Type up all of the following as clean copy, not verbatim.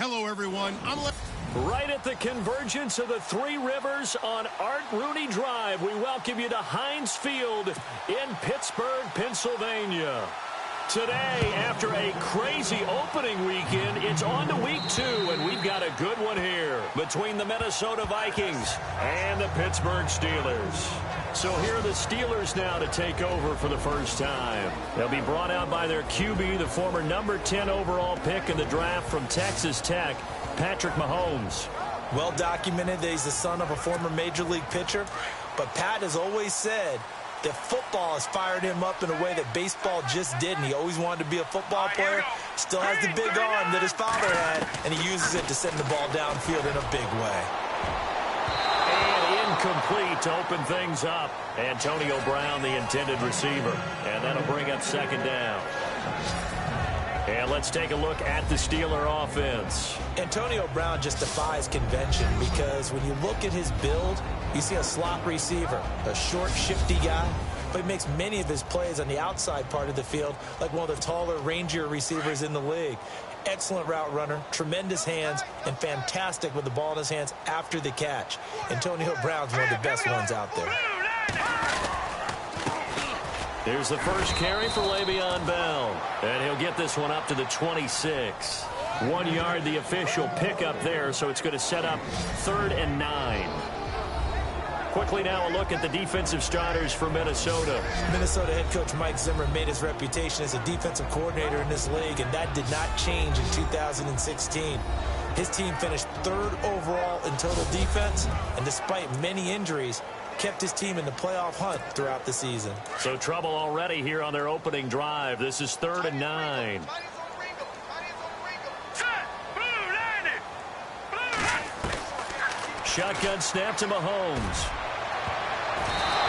Hello, everyone. Right at the convergence of the Three Rivers on Art Rooney Drive, we welcome you to Heinz Field in Pittsburgh, Pennsylvania. Today, after a crazy opening weekend, it's on to week 2, and we've got a good one here between the Minnesota Vikings and the Pittsburgh Steelers. So here are the Steelers now to take over for the first time. They'll be brought out by their QB, the former number 10 overall pick in the draft from Texas Tech, Patrick Mahomes. Well documented that he's the son of a former Major League pitcher, but Pat has always said that football has fired him up in a way that baseball just didn't. He always wanted to be a football player, still has the big arm that his father had, and he uses it to send the ball downfield in a big way. And incomplete to open things up. Antonio Brown, the intended receiver, and that'll bring up second down. And let's take a look at the Steeler offense. Antonio Brown just defies convention because when you look at his build, you see a slot receiver, a short, shifty guy, but he makes many of his plays on the outside part of the field like one of the taller, rangier receivers in the league. Excellent route runner, tremendous hands, and fantastic with the ball in his hands after the catch. Antonio Brown's one of the best ones out there. Here's the first carry for Le'Veon Bell. And he'll get this one up to the 26. 1 yard, the official pickup there, so it's going to set up 3rd and 9. Quickly now a look at the defensive starters for Minnesota. Minnesota head coach Mike Zimmer made his reputation as a defensive coordinator in this league, and that did not change in 2016. His team finished 3rd overall in total defense, and despite many injuries, kept his team in the playoff hunt throughout the season. So trouble already here on their opening drive. This is 3rd and 9. Shotgun snap to Mahomes.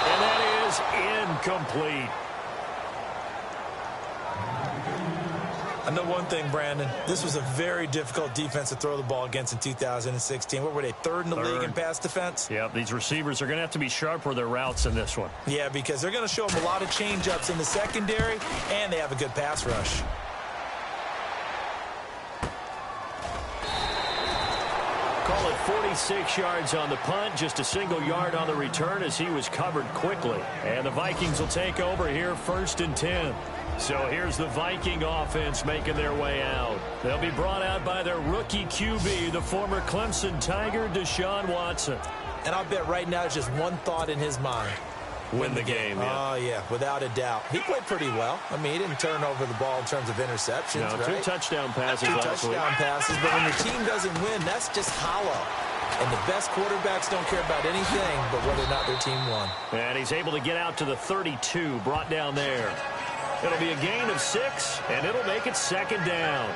And that is incomplete. I know one thing, Brandon. This was a very difficult defense to throw the ball against in 2016. What were they, 3rd in the league in pass defense? Yeah, these receivers are going to have to be sharp with their routes in this one. Yeah, because they're going to show them a lot of change-ups in the secondary, and they have a good pass rush. Call it 46 yards on the punt, just a single yard on the return as he was covered quickly. And the Vikings will take over here 1st and 10. So here's the Viking offense making their way out. They'll be brought out by their rookie QB, the former Clemson Tiger, Deshaun Watson. And I'll bet right now it's just one thought in his mind. Win the game. Yeah. Oh, yeah, without a doubt. He played pretty well. I mean, he didn't turn over the ball in terms of interceptions, no, right? 2 touchdown passes last week. 2 touchdown passes, but when your team doesn't win, that's just hollow. And the best quarterbacks don't care about anything but whether or not their team won. And he's able to get out to the 32, brought down there. It'll be a gain of 6, and it'll make it 2nd down.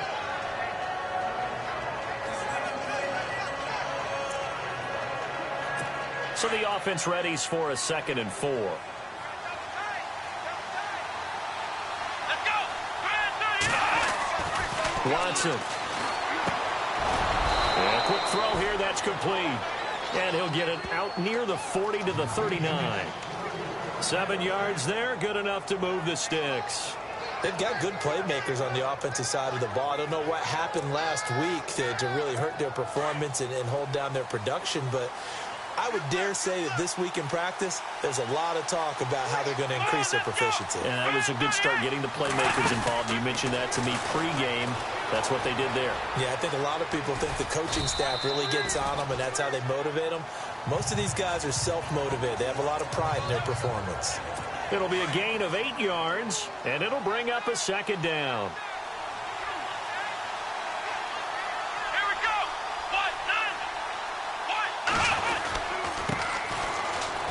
So the offense readies for a 2nd and 4. Watson. And a quick throw here, that's complete. And he'll get it out near the 40 to the 39. 7 yards there, good enough to move the sticks. They've got good playmakers on the offensive side of the ball. I don't know what happened last week to really hurt their performance and hold down their production, but I would dare say that this week in practice, there's a lot of talk about how they're going to increase their proficiency. And that was a good start getting the playmakers involved. You mentioned that to me pregame. That's what they did there. Yeah, I think a lot of people think the coaching staff really gets on them, and that's how they motivate them. Most of these guys are self-motivated. They have a lot of pride in their performance. It'll be a gain of 8 yards, and it'll bring up a 2nd down.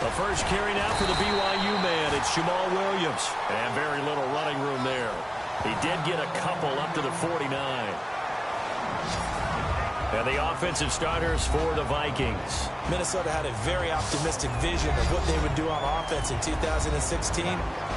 The first carry now for the BYU man. It's Jamal Williams. And very little running room there. He did get a couple up to the 49. And the offensive starters for the Vikings. Minnesota had a very optimistic vision of what they would do on offense in 2016,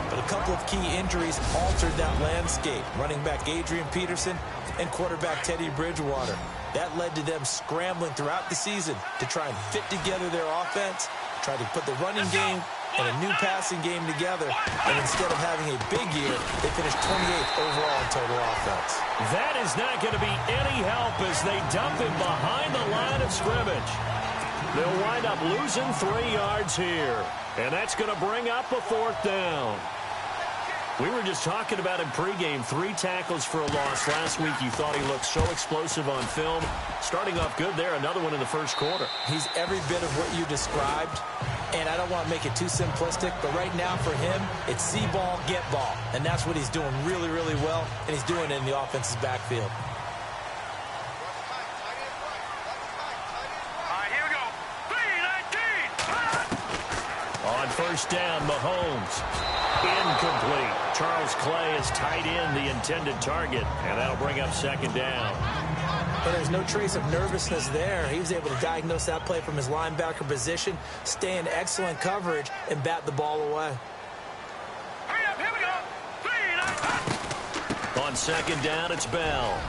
but a couple of key injuries altered that landscape. Running back Adrian Peterson and quarterback Teddy Bridgewater. That led to them scrambling throughout the season to try and fit together their offense, try to put the running game and a new passing game together. And instead of having a big year, they finished 28th overall in total offense. That is not going to be any help as they dump him behind the line of scrimmage. They'll wind up losing 3 yards here. And that's going to bring up a 4th down. We were just talking about him pregame. 3 tackles for a loss. Last week you thought he looked so explosive on film. Starting off good there. Another one in the first quarter. He's every bit of what you described. And I don't want to make it too simplistic, but right now for him, it's see ball, get ball. And that's what he's doing really, really well. And he's doing it in the offense's backfield. On first down, Mahomes. Incomplete. Charles Clay is tight in the intended target, and that'll bring up 2nd down. But there's no trace of nervousness there. He was able to diagnose that play from his linebacker position, stay in excellent coverage, and bat the ball away. On 2nd down, it's Bell.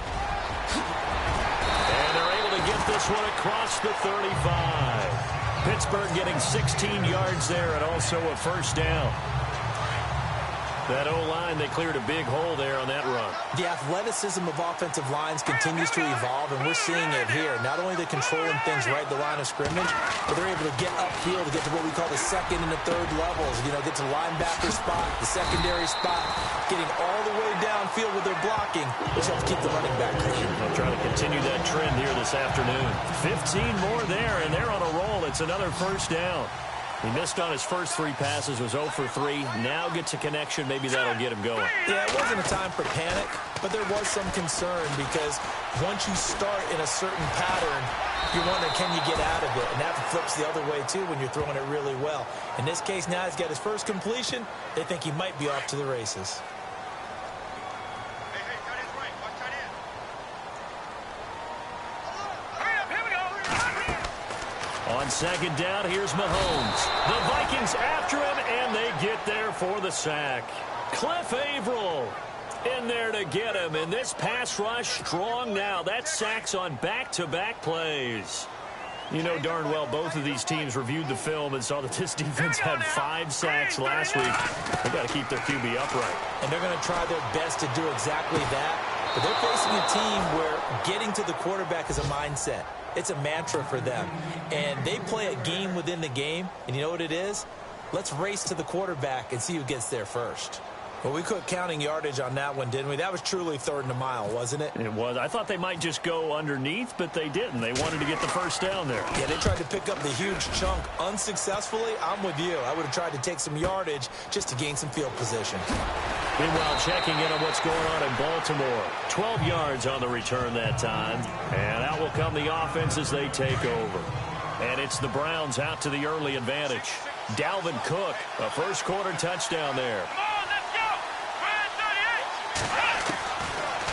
And they're able to get this one across the 35. Pittsburgh getting 16 yards there and also a 1st down. That O-line, they cleared a big hole there on that run. The athleticism of offensive lines continues to evolve, and we're seeing it here. Not only they're controlling things right at the line of scrimmage, but they're able to get upfield to get to what we call the 2nd and the 3rd levels. You know, get to the linebacker spot, the secondary spot, getting all the way downfield with their blocking, which helps keep the running back clean. They'll try to continue that trend here this afternoon. 15 more there, and they're on a roll. It's another 1st down. He missed on his first 3 passes, was 0 for 3. Now gets a connection. Maybe that'll get him going. Yeah, it wasn't a time for panic, but there was some concern because once you start in a certain pattern, you're wondering, can you get out of it? And that flips the other way, too, when you're throwing it really well. In this case, now he's got his first completion. They think he might be off to the races. On 2nd down, here's Mahomes. The Vikings after him, and they get there for the sack. Cliff Averill in there to get him, and this pass rush strong now. That sacks on back-to-back plays. You know darn well both of these teams reviewed the film and saw that this defense had 5 sacks last week. They've got to keep their QB upright. And they're going to try their best to do exactly that. But they're facing a team where getting to the quarterback is a mindset. It's a mantra for them. And they play a game within the game. And you know what it is? Let's race to the quarterback and see who gets there first. Well, we quit counting yardage on that one, didn't we? That was truly 3rd and a mile, wasn't it? It was. I thought they might just go underneath, but they didn't. They wanted to get the 1st down there. Yeah, they tried to pick up the huge chunk unsuccessfully. I'm with you. I would have tried to take some yardage just to gain some field position. Meanwhile, checking in on what's going on in Baltimore. 12 yards on the return that time. And out will come the offense as they take over. And it's the Browns out to the early advantage. Dalvin Cook, a first-quarter touchdown there.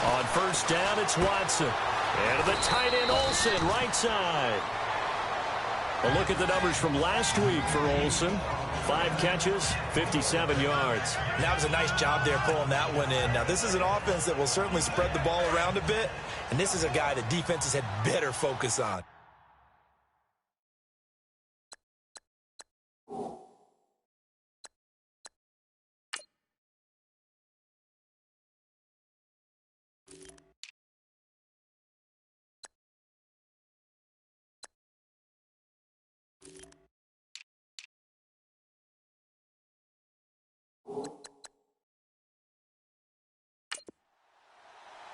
On first down, it's Watson. And the tight end, Olsen, right side. A look at the numbers from last week for Olsen. 5 catches, 57 yards. That was a nice job there pulling that one in. Now, this is an offense that will certainly spread the ball around a bit, and this is a guy that defenses had better focus on.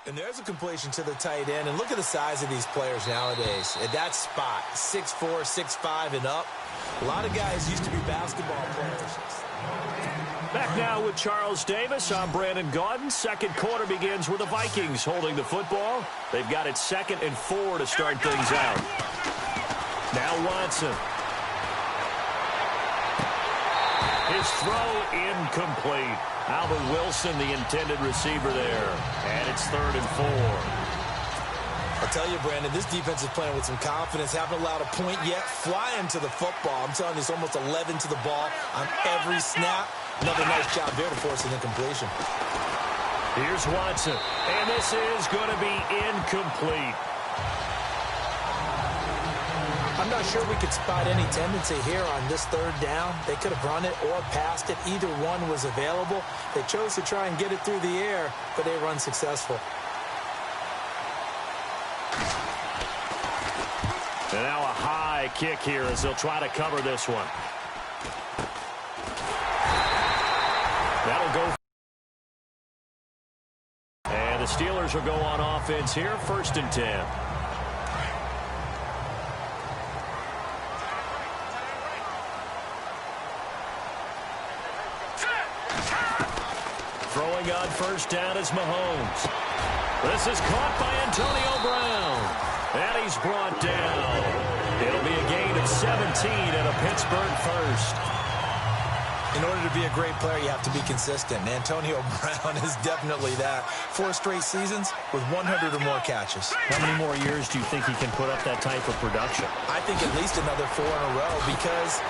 And there's a completion to the tight end. And look at the size of these players nowadays. At that spot, 6'4", 6'5", and up. A lot of guys used to be basketball players. Back now with Charles Davis. I'm Brandon Gaudin. Second quarter begins with the Vikings holding the football. They've got it 2nd and 4 to start things out. Now Watson. His throw incomplete. Albert Wilson, the intended receiver there. And it's 3rd and 4. I'll tell you, Brandon, this defense is playing with some confidence. Haven't allowed a point yet. Flying to the football. I'm telling you, it's almost 11 to the ball on every snap. Another nice job there to force an incompletion. Here's Watson. And this is going to be incomplete. I'm not sure we could spot any tendency here on this third down. They could have run it or passed it. Either one was available. They chose to try and get it through the air, but they were unsuccessful. And now a high kick here as they'll try to cover this one. That'll go. And the Steelers will go on offense here, 1st and 10. Throwing on 1st down is Mahomes. This is caught by Antonio Brown. And he's brought down. It'll be a gain of 17 and a Pittsburgh 1st. In order to be a great player, you have to be consistent. And Antonio Brown is definitely that. 4 straight seasons with 100 or more catches. How many more years do you think he can put up that type of production? I think at least another 4 in a row because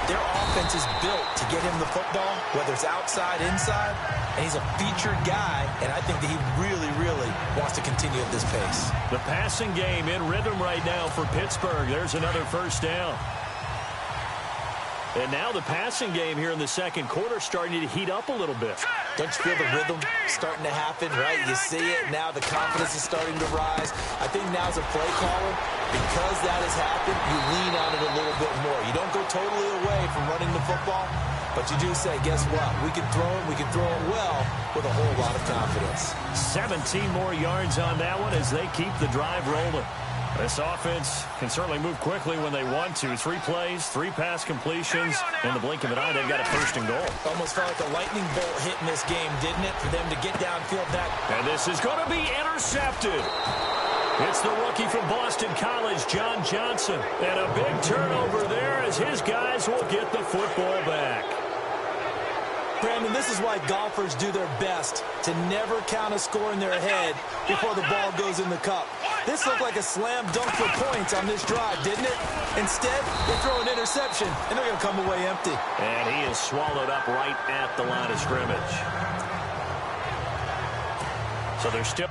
their offense is built to get him the football, whether it's outside, inside, and he's a featured guy, and I think that he really, really wants to continue at this pace. The passing game in rhythm right now for Pittsburgh. There's another 1st down. And now the passing game here in the second quarter starting to heat up a little bit. Don't you feel the rhythm starting to happen, right? You see it. Now the confidence is starting to rise. I think now as a play caller, because that has happened, you lean on it a little bit more. You don't go totally away from running the football, but you do say, guess what? We can throw it well with a whole lot of confidence. 17 more yards on that one as they keep the drive rolling. This offense can certainly move quickly when they want to. 3 plays, 3 pass completions. In the blink of an eye, they've got a 1st and goal. Almost felt like a lightning bolt hit in this game, didn't it? For them to get downfield that. And this is going to be intercepted. It's the rookie from Boston College, John Johnson. And a big turnover there as his guys will get the football back. Brandon, this is why golfers do their best to never count a score in their head before the ball goes in the cup. This looked like a slam dunk for points on this drive, didn't it? Instead, they throw an interception, and they're going to come away empty. And he is swallowed up right at the line of scrimmage. So they're still...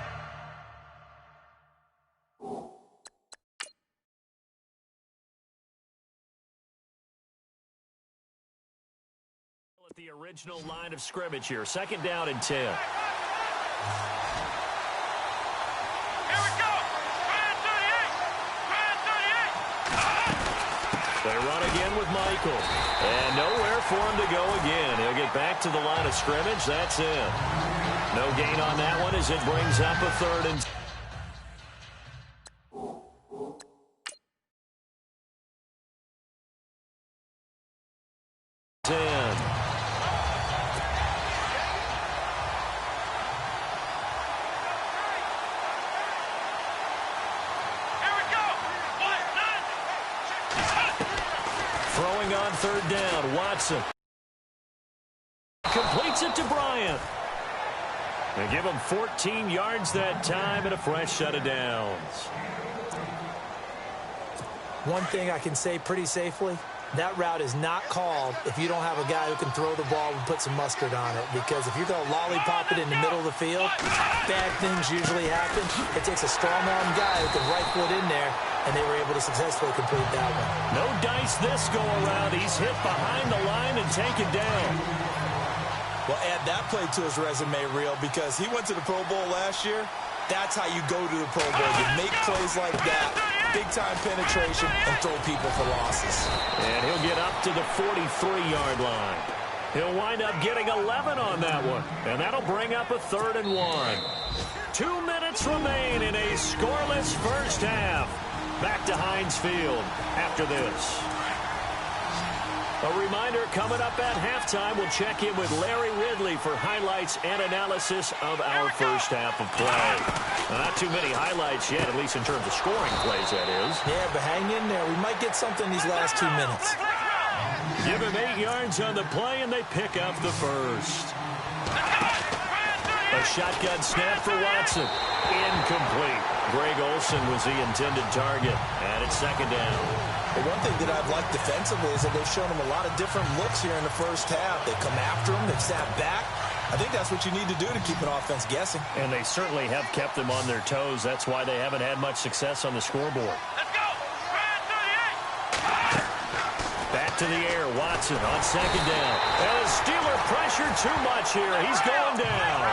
at the original line of scrimmage here. 2nd down and 10. They run again with Michael. And nowhere for him to go again. He'll get back to the line of scrimmage. That's it. No gain on that one as it brings up a 3rd and 10. Throwing on 3rd down, Watson. Completes it to Bryant. They give him 14 yards that time and a fresh set of downs. One thing I can say pretty safely, that route is not called if you don't have a guy who can throw the ball and put some mustard on it. Because if you're going to lollipop it in the middle of the field, bad things usually happen. It takes a strong-arm guy who can rifle it in there, and they were able to successfully complete that one. No dice this go-around. He's hit behind the line and taken down. Well, add that play to his resume reel because he went to the Pro Bowl last year. That's how you go to the Pro Bowl. You make plays like that, big-time penetration, and throw people for losses. And he'll get up to the 43-yard line. He'll wind up getting 11 on that one, and that'll bring up a 3rd and 1. 2 minutes remain in a scoreless first half. Back to Heinz Field after this. A reminder, coming up at halftime, we'll check in with Larry Ridley for highlights and analysis of our first half of play. Not too many highlights yet, at least in terms of scoring plays, that is. Yeah, but hang in there. We might get something these last 2 minutes. Give him 8 yards on the play, and they pick up the 1st. A shotgun snap for Watson. Incomplete. Greg Olsen was the intended target, and it's 2nd down. But one thing that I've liked defensively is that they've shown him a lot of different looks here in the first half. They've come after him. They've sat back. I think that's what you need to do to keep an offense guessing. And they certainly have kept them on their toes. That's why they haven't had much success on the scoreboard. Let's go! to the air. Watson on second down. And the Steeler pressure too much here. He's going down.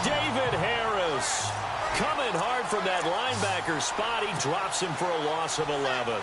David Harris coming hard from that linebacker spot. He drops him for a loss of 11.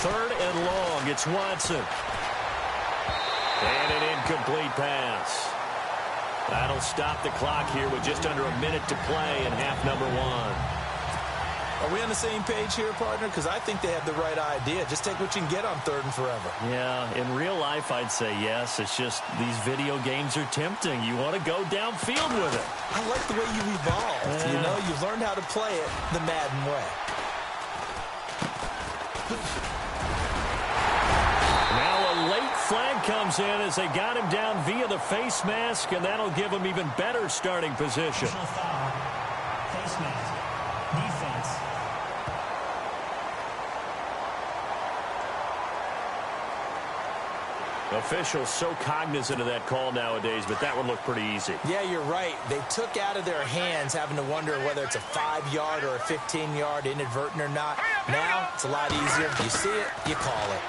Third and long. It's Watson. And an incomplete pass. That'll stop the clock here with just under a minute to play in half number one. Are we on the same page here, partner? Because I think they have the right idea. Just take what you can get on third and forever. Yeah, in real life, I'd say yes. It's just these video games are tempting. You want to go downfield with it. I like the way you evolved. You know, you've learned how to play it the Madden way. Flag comes in as they got him down via the face mask, and that'll give him even better starting position. Face mask. Defense. Officials so cognizant of that call nowadays, but that would look pretty easy. Yeah, you're right. They took out of their hands having to wonder whether it's a 5-yard or a 15-yard inadvertent or not. Now, it's a lot easier. You see it, you call it.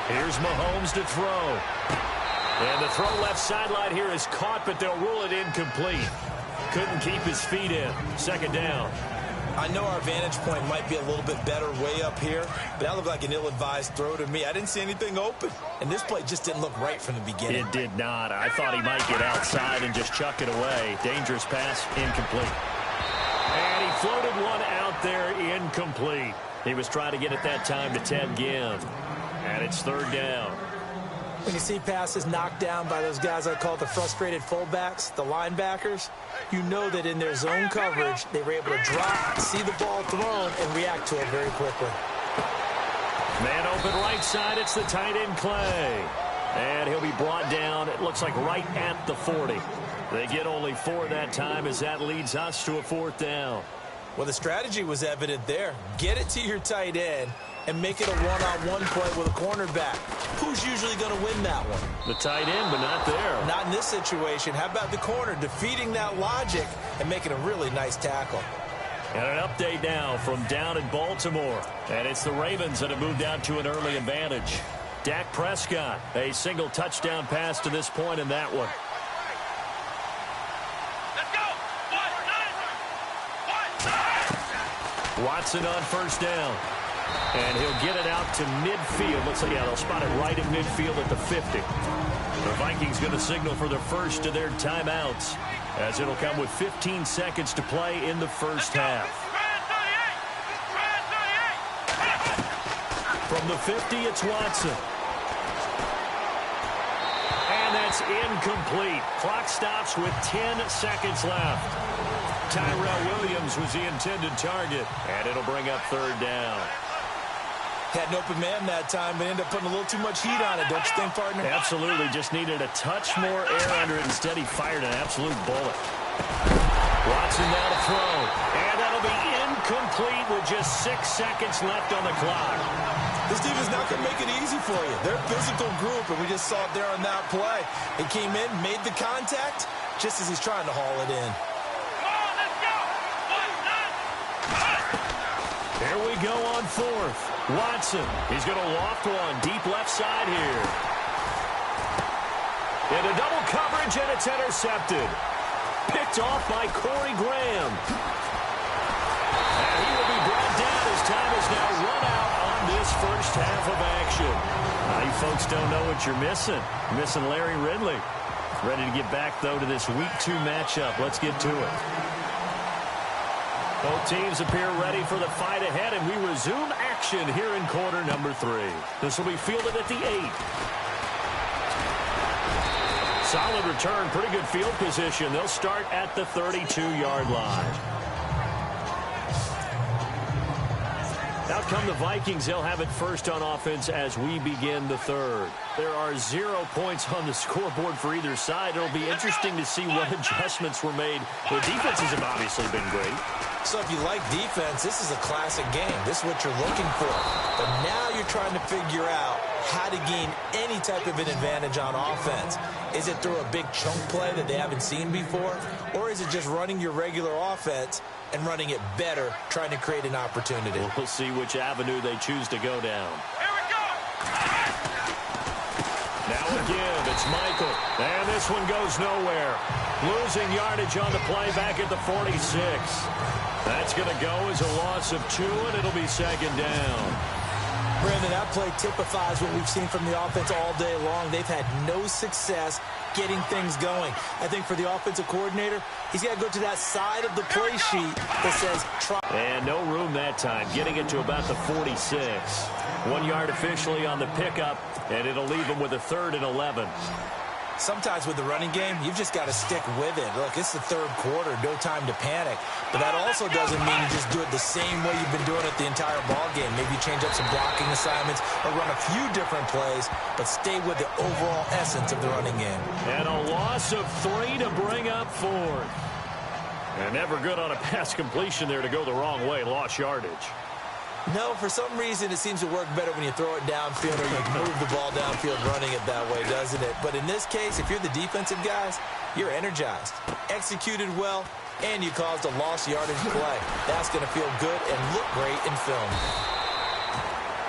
Here's Mahomes to throw. And the throw left sideline here is caught, but they'll rule it incomplete. Couldn't keep his feet in. Second down. I know our vantage point might be a little bit better way up here, but that looked like an ill-advised throw to me. I didn't see anything open, and this play just didn't look right from the beginning. It did not. I thought he might get outside and just chuck it away. Dangerous pass, incomplete. And he floated one out there, incomplete. He was trying to get it that time to Ted Ginn. And it's third down. When you see passes knocked down by those guys I call the frustrated fullbacks, the linebackers, you know that in their zone coverage, they were able to drop, see the ball thrown, and react to it very quickly. Man open right side, it's the tight end Clay. And he'll be brought down, it looks like right at the 40. They get only 4 that time as that leads us to a fourth down. Well, the strategy was evident there. Get it to your tight end and make it a one-on-one play with a cornerback. Who's usually going to win that one? The tight end, but not there. Not in this situation. How about the corner defeating that logic and making a really nice tackle? And an update now from down in Baltimore. And it's the Ravens that have moved out to an early advantage. Dak Prescott, a single touchdown pass to this point in that one. Watson on first down. And he'll get it out to midfield. Looks like, yeah, they'll spot it right in midfield at the 50. The Vikings going to signal for the first of their timeouts, as it'll come with 15 seconds to play in the first half. From the 50, it's Watson. And that's incomplete. Clock stops with 10 seconds left. Tyrell Williams was the intended target, and it'll bring up third down. Had an open man that time, but ended up putting a little too much heat on it, don't you think, partner? Absolutely. Just needed a touch more air under it. Instead, he fired an absolute bullet. Watson now to throw. And that'll be incomplete with just 6 seconds left on the clock. This team is not going to make it easy for you. They're a physical group, and we just saw it there on that play. He came in, made the contact, just as he's trying to haul it in. Here we go on fourth. Watson, he's going to loft one deep left side here. Into double coverage, and it's intercepted. Picked off by Corey Graham. And he will be brought down as time is now run out on this first half of action. Now, you folks don't know what you're missing. You're missing Larry Ridley. Ready to get back, though, to this Week 2 matchup. Let's get to it. Both teams appear ready for the fight ahead, and we resume action here in quarter number 3. This will be fielded at the 8. Solid return, pretty good field position. They'll start at the 32-yard line. Out come the Vikings. They'll have it first on offense as we begin the third. There are 0 points on the scoreboard for either side. It'll be interesting to see what adjustments were made. The defenses have obviously been great. So if you like defense, this is a classic game. This is what you're looking for. But now you're trying to figure out how to gain any type of an advantage on offense. Is it through a big chunk play that they haven't seen before? Or is it just running your regular offense and running it better, trying to create an opportunity? We'll see which avenue they choose to go down. Here we go! Now a give. It's Michael. And this one goes nowhere. Losing yardage on the play back at the 46. That's going to go as a loss of 2, and it'll be second down. Brandon, that play typifies what we've seen from the offense all day long. They've had no success getting things going. I think for the offensive coordinator, he's got to go to that side of the play sheet that says try. And no room that time, getting it to about the 46. 1 yard officially on the pickup, and it'll leave him with a 3rd and 11. Sometimes with the running game, you've just got to stick with it. Look, it's the third quarter, no time to panic. But that also doesn't mean you just do it the same way you've been doing it the entire ball game. Maybe you change up some blocking assignments or run a few different plays, but stay with the overall essence of the running game. And a loss of 3 to bring up 4th. And never good on a pass completion there to go the wrong way. Lost yardage. No, for some reason, it seems to work better when you throw it downfield or you move the ball downfield running it that way, doesn't it? But in this case, if you're the defensive guys, you're energized, executed well, and you caused a lost yardage play. That's going to feel good and look great in film.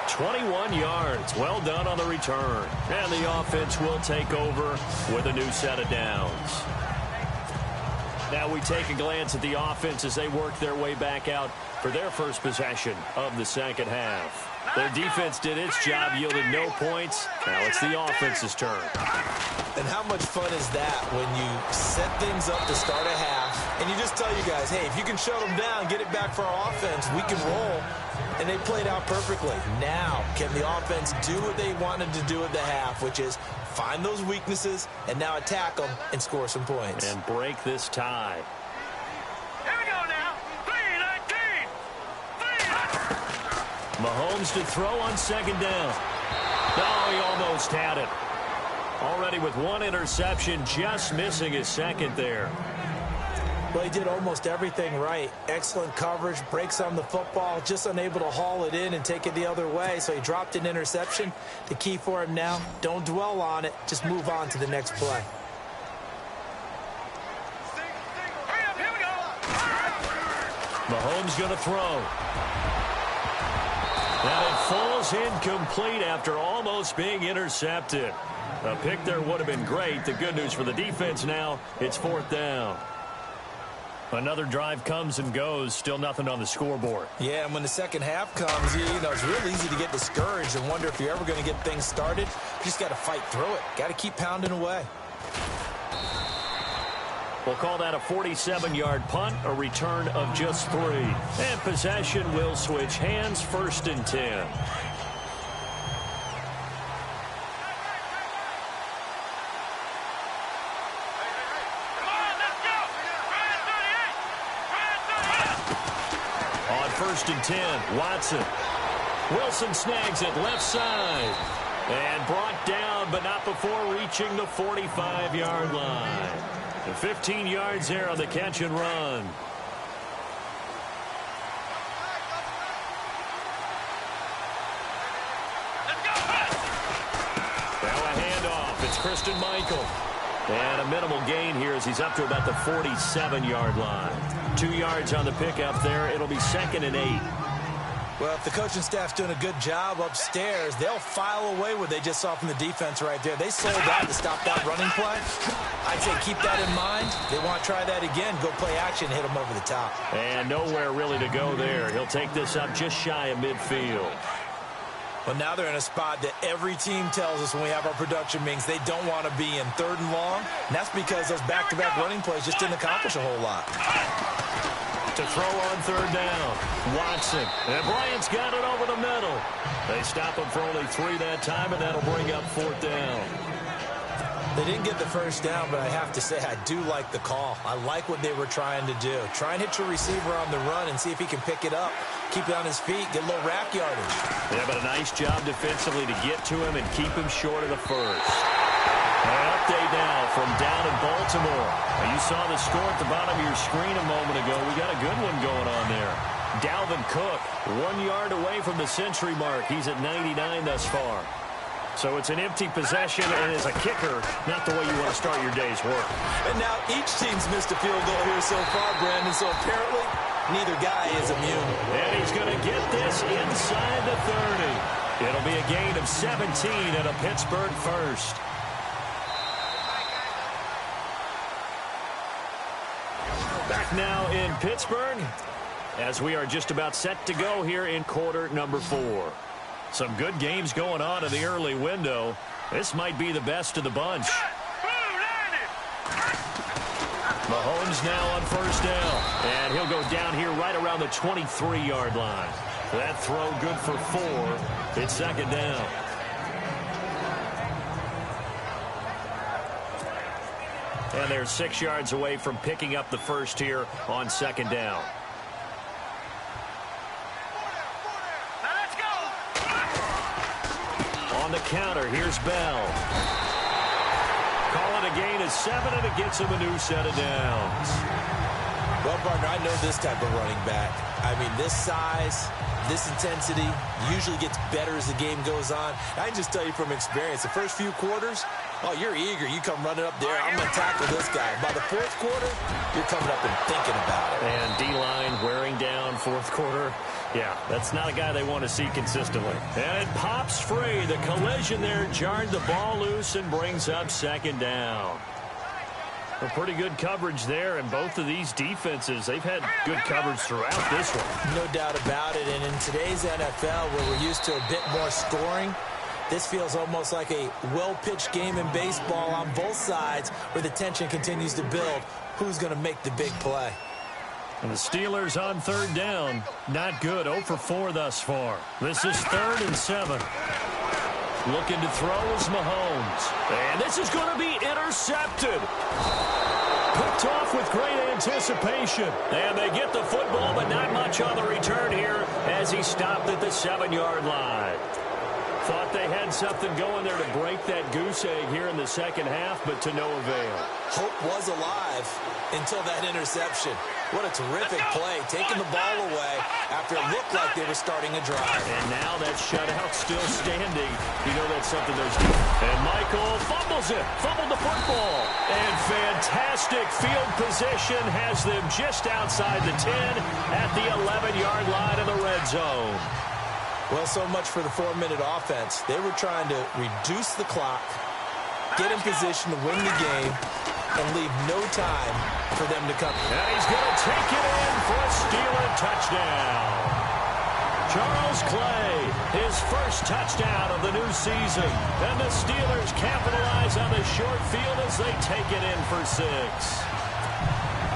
21 yards. Well done on the return. And the offense will take over with a new set of downs. Now we take a glance at the offense as they work their way back out for their first possession of the second half. Their defense did its job, yielded no points. Now it's the offense's turn. And how much fun is that when you set things up to start a half and you just tell you guys, hey, if you can shut them down, get it back for our offense, we can roll. And they played out perfectly. Now, can the offense do what they wanted to do at the half, which is find those weaknesses and now attack them and score some points? And break this tie. Here we go now. 3-19. Mahomes to throw on second down. Oh, he almost had it. Already with 1 interception, just missing his second there. Well, he did almost everything right. Excellent coverage, breaks on the football, just unable to haul it in and take it the other way. So he dropped an interception. The key for him now, don't dwell on it. Just move on to the next play. Here we go. Mahomes going to throw. And it falls incomplete after almost being intercepted. A pick there would have been great. The good news for the defense now, it's 4th down. Another drive comes and goes. Still nothing on the scoreboard. Yeah, and when the second half comes, you know, it's real easy to get discouraged and wonder if you're ever going to get things started. You just got to fight through it. Got to keep pounding away. We'll call that a 47-yard punt, a return of just 3. And possession will switch hands, 1st and 10. On 1st and 10, Watson. Wilson snags it left side. And brought down, but not before reaching the 45-yard line. The 15 yards there on the catch and run. Now a handoff. It's Christian Michael. And a minimal gain here as he's up to about the 47-yard line. 2 yards on the pickup there. It'll be 2nd and 8. Well, if the coaching staff's doing a good job upstairs, they'll file away what they just saw from the defense right there. They sold out to stop that running play. I'd say keep that in mind. They want to try that again. Go play action, hit them over the top. And nowhere really to go there. He'll take this up just shy of midfield. Well, now they're in a spot that every team tells us when we have our production meetings they don't want to be in, 3rd and long. And that's because those back-to-back running plays just didn't accomplish a whole lot. To throw on 3rd down, Watson. And Bryant's got it over the middle. They stop him for only 3 that time, and that'll bring up 4th down. They didn't get the first down, but I have to say I do like the call. I like what they were trying to do. Try and hit your receiver on the run and see if he can pick it up, keep it on his feet, get a little rack yardage. Yeah, but a nice job defensively to get to him and keep him short of the first. An update now from down in Baltimore. Now, you saw the score at the bottom of your screen a moment ago. We got a good one going on there. Dalvin Cook, 1 yard away from the century mark. He's at 99 thus far. So it's an empty possession, and as a kicker, not the way you want to start your day's work. And now each team's missed a field goal here so far, Brandon, so apparently neither guy is immune. And he's going to get this inside the 30. It'll be a gain of 17 and a Pittsburgh first. Back now in Pittsburgh, as we are just about set to go here in quarter number 4. Some good games going on in the early window. This might be the best of the bunch. Mahomes now on first down. And he'll go down here right around the 23-yard line. That throw good for 4. It's second down. And they're 6 yards away from picking up the first here on second down. On the counter, here's Bell. Call it a gain of 7, and it gets him a new set of downs. Well, partner, I know this type of running back. I mean, this size, this intensity usually gets better as the game goes on. I can just tell you from experience, the first few quarters, oh, you're eager. You come running up there. I'm going to tackle this guy. By the fourth quarter, you're coming up and thinking about it. And D-line wearing down fourth quarter. Yeah, that's not a guy they want to see consistently. And it pops free. The collision there jarred the ball loose and brings up second down. A pretty good coverage there, and both of these defenses, they've had good coverage throughout this one. No doubt about it. And in today's NFL, where we're used to a bit more scoring, this feels almost like a well-pitched game in baseball on both sides where the tension continues to build. Who's going to make the big play? And the Steelers on third down. Not good. 0 for 4 thus far. This is 3rd and 7. Looking to throw is Mahomes. And this is going to be intercepted. Picked off with great anticipation. And they get the football, but not much on the return here as he stopped at the 7-yard line. Thought they had something going there to break that goose egg here in the second half, but to no avail. Hope was alive until that interception. What a terrific play, taking the ball away after it looked like they were starting a drive. And now that shutout still standing. You know that's something there's deep. And Michael fumbles it. Fumbled the football. And fantastic field position has them just outside the 10 at the 11-yard line in the red zone. Well, so much for the 4-minute offense. They were trying to reduce the clock, get in position to win the game, and leave no time for them to come. And he's going to take it in for a Steeler touchdown. Charles Clay, his first touchdown of the new season. And the Steelers capitalize on the short field as they take it in for 6.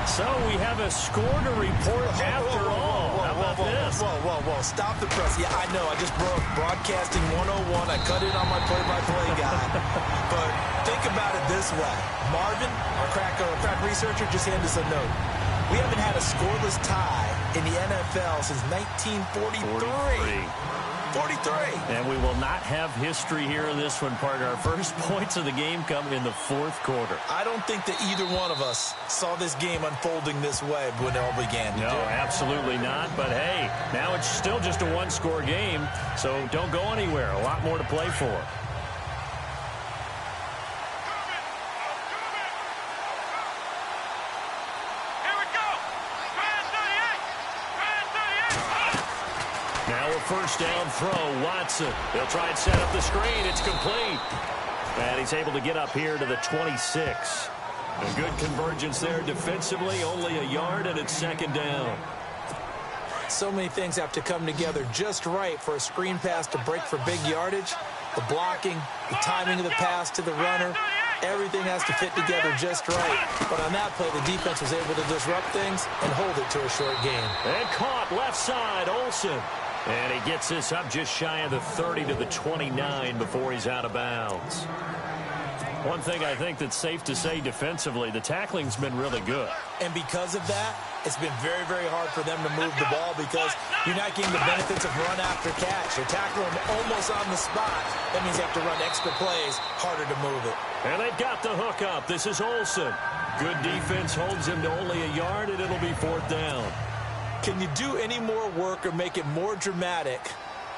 So we have a score to report after all. How about this? Whoa. Stop the press. Yeah, I know. I just broke broadcasting 101. I cut in on my play-by-play guy. But think about it this way. Marvin, our crack researcher, just handed us a note. We haven't had a scoreless tie in the NFL since 1943. 43. And we will not have history here in this one, partner. Our first points of the game come in the fourth quarter. I don't think that either one of us saw this game unfolding this way when it all began. No, absolutely not. But, hey, now it's still just a one-score game, so don't go anywhere. A lot more to play for. First down throw, Watson. They'll try and set up the screen. It's complete. And he's able to get up here to the 26. A good convergence there defensively, only a yard, and it's second down. So many things have to come together just right for a screen pass to break for big yardage. The blocking, the timing of the pass to the runner, everything has to fit together just right. But on that play, the defense was able to disrupt things and hold it to a short game. And caught left side, Olsen. And he gets this up just shy of the 30 to the 29 before he's out of bounds. One thing I think that's safe to say defensively, the tackling's been really good. And because of that, it's been very, very hard for them to move the ball because you're not getting the benefits of run after catch. They're tackling them almost on the spot. That means you have to run extra plays, harder to move it. And they've got the hook up. This is Olsen. Good defense holds him to only a yard, and it'll be 4th down. Can you do any more work or make it more dramatic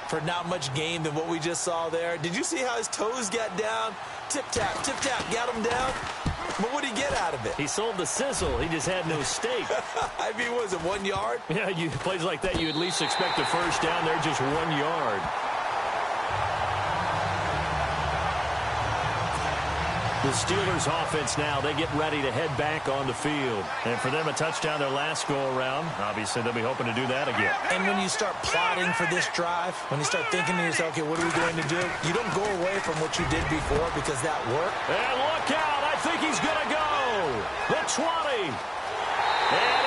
for not much gain than what we just saw there? Did you see how his toes got down? Tip-tap, got him down. But what did he get out of it? He sold the sizzle. He just had no steak. I mean, was it 1 yard? Yeah, plays like that, you at least expect a first down. They're just 1 yard. The Steelers offense now, they get ready to head back on the field. And for them, a touchdown their last go-around. Obviously, they'll be hoping to do that again. And when you start plotting for this drive, when you start thinking to yourself, okay, what are we going to do? You don't go away from what you did before because that worked. And look out, I think he's going to go. The 20. And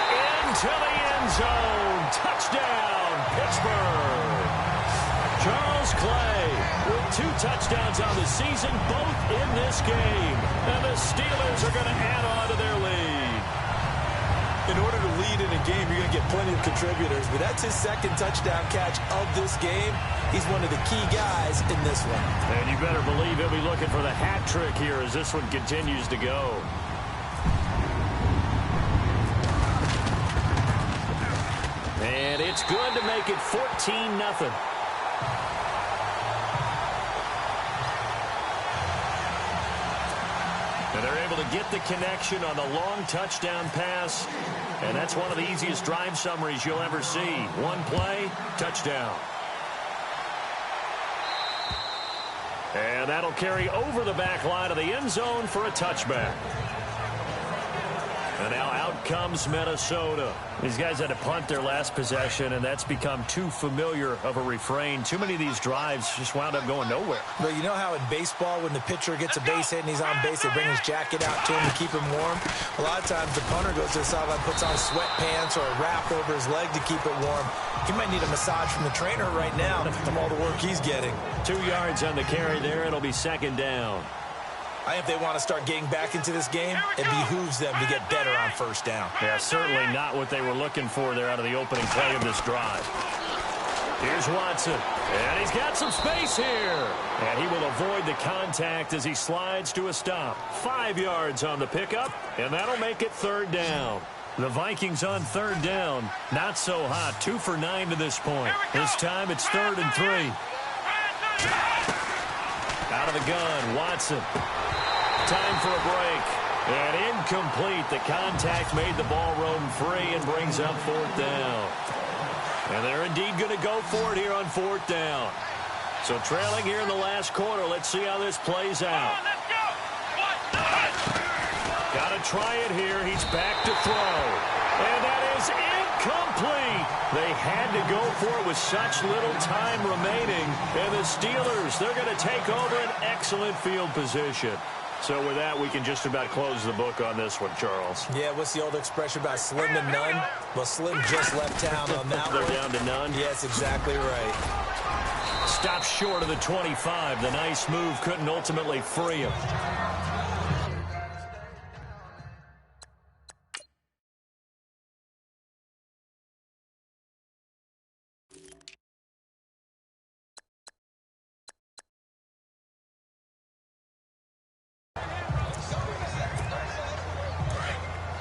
into the end zone. Touchdown, Pittsburgh. Charles Clay with 2 touchdowns on the season, both in this game. And the Steelers are going to add on to their lead. In order to lead in a game, you're going to get plenty of contributors. But that's his 2nd touchdown catch of this game. He's one of the key guys in this one. And you better believe he'll be looking for the hat trick here as this one continues to go. And it's good to make it 14-0. And they're able to get the connection on the long touchdown pass. And that's one of the easiest drive summaries you'll ever see. 1 play, touchdown. And that'll carry over the back line of the end zone for a touchback. And now out comes Minnesota. These guys had to punt their last possession, and that's become too familiar of a refrain. Too many of these drives just wound up going nowhere. But you know how in baseball, when the pitcher gets a base hit and he's on base, they bring his jacket out to him to keep him warm? A lot of times the punter goes to the sideline, puts on sweatpants or a wrap over his leg to keep it warm. He might need a massage from the trainer right now from all the work he's getting. 2 yards on the carry there. It'll be 2nd down. If they want to start getting back into this game, it behooves them to get better on 1st down. Yeah, certainly not what they were looking for there out of the opening play of this drive. Here's Watson, and he's got some space here. And he will avoid the contact as he slides to a stop. 5 yards on the pickup, and that'll make it 3rd down. The Vikings on 3rd down. Not so hot. 2 for 9 to this point. This time it's 3rd and 3. Out of the gun, Watson. Time for a break. And incomplete. The contact made the ball roam free and brings up 4th down. And they're indeed going to go for it here on 4th down. So trailing here in the last quarter. Let's see how this plays out. Got to try it here. He's back to throw. And that is incomplete. They had to go for it with such little time remaining. And the Steelers, they're going to take over an excellent field position. So with that, we can just about close the book on this one, Charles. Yeah, what's the old expression about slim to none? Well, Slim just left town on that one. They're down to none? Yes, exactly right. Stopped short of the 25. The nice move couldn't ultimately free him.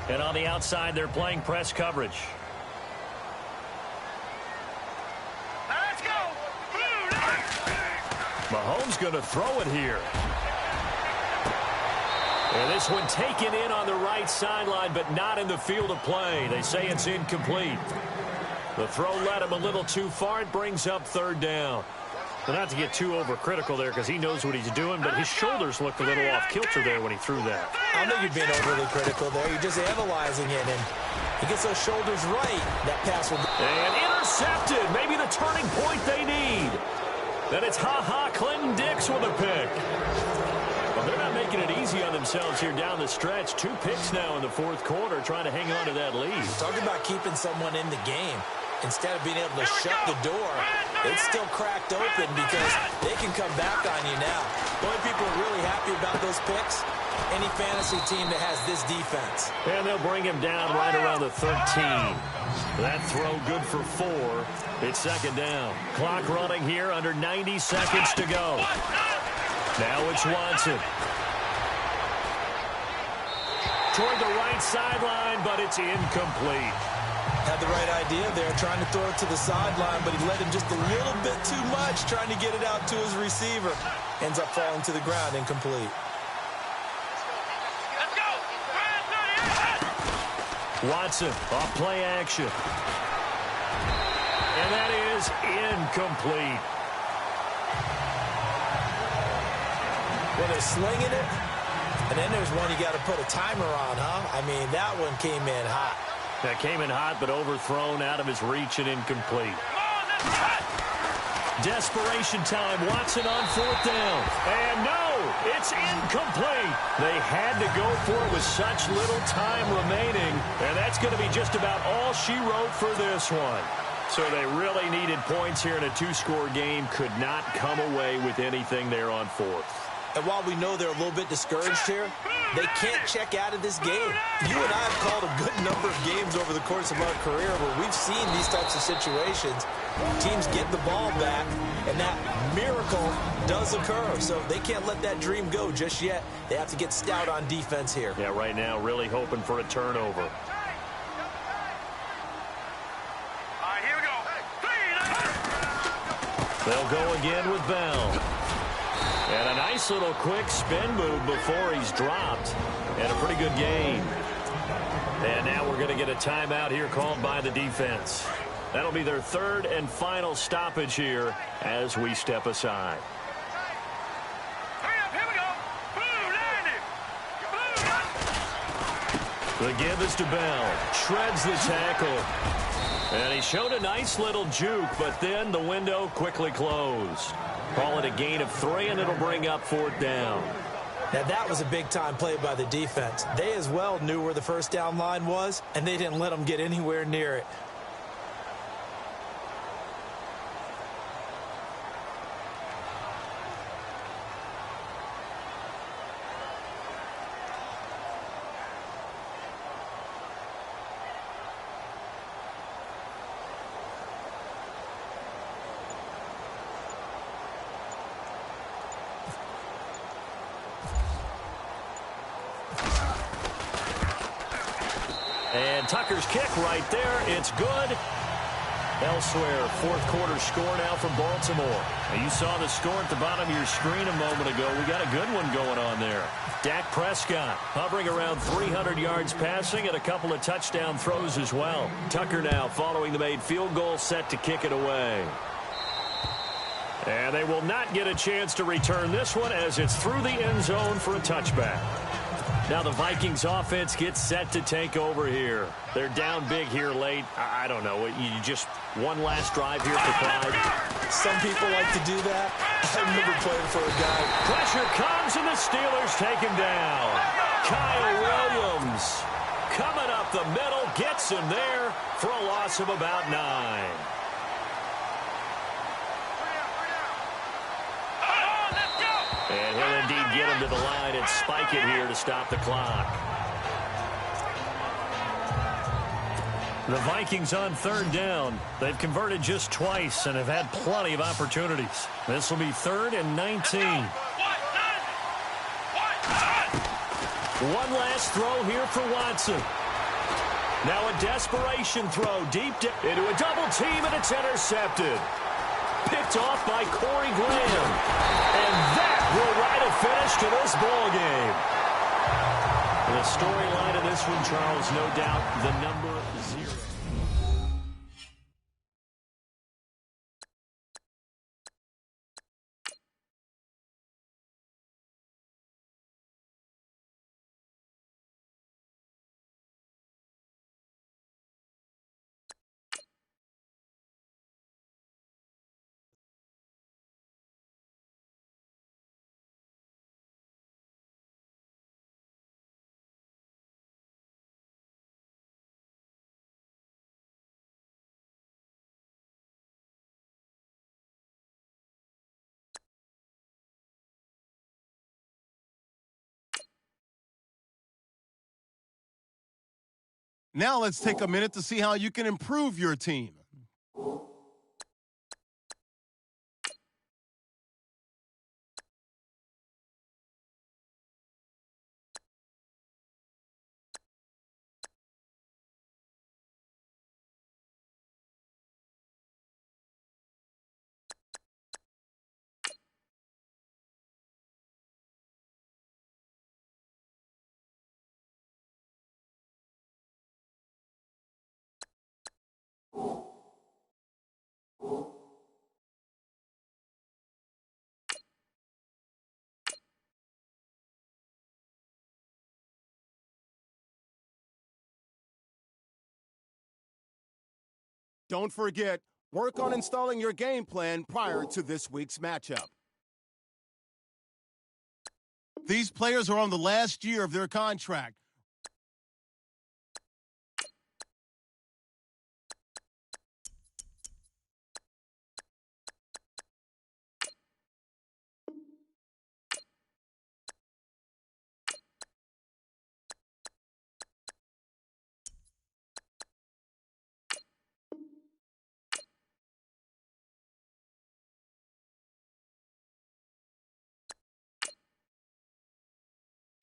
And on the outside, they're playing press coverage. Let's go. Mahomes going to throw it here. And this one taken in on the right sideline, but not in the field of play. They say it's incomplete. The throw led him a little too far. It brings up 3rd down. Well, not to get too overcritical there because he knows what he's doing, but his shoulders looked a little off kilter there when he threw that. I don't think you're being overly critical there. You're just analyzing it, and he gets those shoulders right. That pass will... And intercepted. Maybe the turning point they need. Then it's Clinton Dix with a pick. Well, they're not making it easy on themselves here down the stretch. 2 picks now in the 4th quarter trying to hang on to that lead. Talk about keeping someone in the game. Instead of being able to shut the door, it's still cracked open because they can come back on you now. The only people really happy about those picks, any fantasy team that has this defense. And they'll bring him down right around the 13. That throw good for 4. It's second down. Clock running here, under 90 seconds to go. Now it's Watson. Toward the right sideline, but it's incomplete. Had the right idea there, trying to throw it to the sideline, but he led him just a little bit too much, trying to get it out to his receiver. Ends up falling to the ground, incomplete. Let's go. Watson off play action. And that is incomplete. Well, they're slinging it. And then there's one you got to put a timer on, huh? I mean, that one came in hot. That came in hot, but overthrown out of his reach and incomplete. Desperation time. Watson on 4th down. And no, it's incomplete. They had to go for it with such little time remaining. And that's going to be just about all she wrote for this one. So they really needed points here in a 2-score game. Could not come away with anything there on 4th. And while we know they're a little bit discouraged here, they can't check out of this game. You and I have called a good number of games over the course of our career where we've seen these types of situations. Teams get the ball back, and that miracle does occur. So they can't let that dream go just yet. They have to get stout on defense here. Yeah, right now really hoping for a turnover. All right, here we go. They'll go again with Bell. And a nice little quick spin move before he's dropped. And a pretty good gain. And now we're going to get a timeout here called by the defense. That'll be their 3rd and final stoppage here as we step aside. Hurry up, here we go. Blue, landing. Blue, The give is to Bell. Shreds the tackle. And he showed a nice little juke, but then the window quickly closed. Call it a gain of 3, and it'll bring up 4th down. Now, that was a big-time play by the defense. They as well knew where the first down line was, and they didn't let them get anywhere near it. And Tucker's kick right there. It's good. Elsewhere, 4th quarter score now from Baltimore. Now you saw the score at the bottom of your screen a moment ago. We got a good one going on there. Dak Prescott hovering around 300 yards passing and a couple of touchdown throws as well. Tucker now following the made field goal, set to kick it away. And they will not get a chance to return this one as it's through the end zone for a touchback. Now the Vikings offense gets set to take over here. They're down big here late. I don't know. You just one last drive here for pride. Some people like to do that. I remember playing for a guy. Pressure comes and the Steelers take him down. Kyle Williams coming up the middle, gets him there for a loss of about 9. And he'll indeed get him to the line and spike it here to stop the clock. The Vikings on 3rd down. They've converted just twice and have had plenty of opportunities. This will be 3rd and 19. One last throw here for Watson. Now a desperation throw deep into a double team, and it's intercepted. Picked off by Corey Graham. And that will write a finish to this ball game. The storyline of this one, Charles, no doubt the number 0. Now let's take a minute to see how you can improve your team. Don't forget, work on installing your game plan prior to this week's matchup. These players are on the last year of their contract.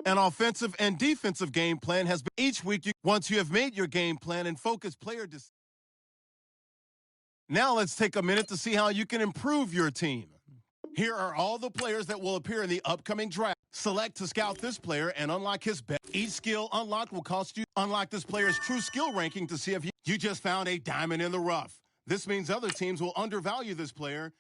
An offensive and defensive game plan has been each week. Once you have made your game plan and focus player decisions. Now let's take a minute to see how you can improve your team. Here are all the players that will appear in the upcoming draft. Select to scout this player and unlock his best. Each skill unlocked will cost you. Unlock this player's true skill ranking to see if you just found a diamond in the rough. This means other teams will undervalue this player.